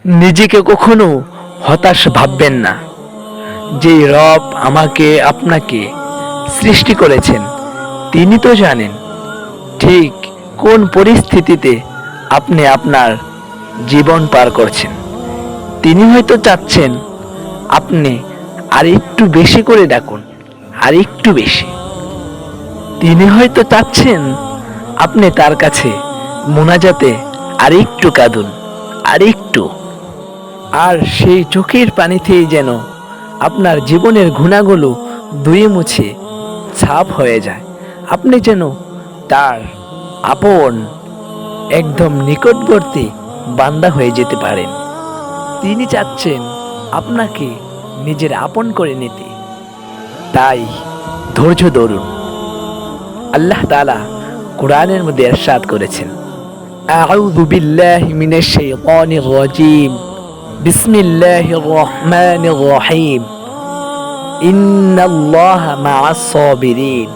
নিজেকে কখনো হতাশ ভাববেন না। যে রব আমাকে আপনাকে সৃষ্টি করেছেন তিনি তো জানেন ঠিক কোন পরিস্থিতিতে আপনি আপনার জীবন পার করছেন। তিনি হয়তো চাচ্ছেন আপনি আর একটু বেশি করে ডাকুন, আর একটু বেশি। তিনি হয়তো চাচ্ছেন আপনি তার কাছে মোনাজাতে আর একটু কাঁদুন, আর একটু। আর সেই চোখের পানিতেই যেন আপনার জীবনের গুণাগুলো ধুয়ে মুছে ছাপ হয়ে যায়। আপনি যেন তার আপন, একদম নিকটবর্তী বান্দা হয়ে যেতে পারেন। তিনি চাচ্ছেন আপনাকে নিজের আপন করে নিতে। তাই ধৈর্য ধরুন। আল্লাহ তাআলা কোরআনের মধ্যে ইরশাদ করেছেন, আউযু বিল্লাহি মিনাশ শাইতানির রাজীম, বিসমিল্লাহির রহমানির রহিম, ইন্নাল্লাহা মাআস সাবিরিন।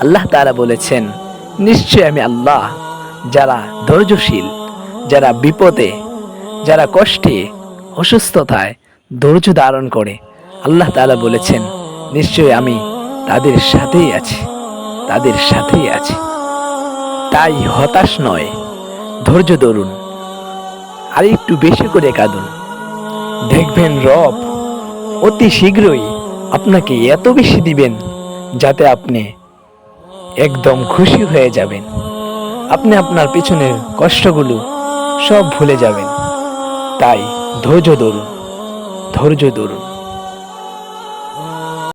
আল্লাহ তাআলা বলেছেন, নিশ্চয় আমি আল্লাহ যারা ধৈর্যশীল, যারা বিপদে, যারা কষ্টে, অসুস্থতায় ধৈর্য ধারণ করে, আল্লাহ তাআলা বলেছেন নিশ্চয় আমি তাদের সাথেই আছি, তাদের সাথেই আছি। তাই হতাশ নয়, ধৈর্য ধরুন, আর একটু বেশি করে কাঁদুন। দেখবেন রব অতি শীঘ্রই আপনাকে এত বেশি দিবেন যাতে আপনি একদম খুশি হয়ে যাবেন। আপনি আপনার পিছনের কষ্টগুলো সব ভুলে যাবেন। তাই ধৈর্য ধরুন, ধৈর্য ধরুন।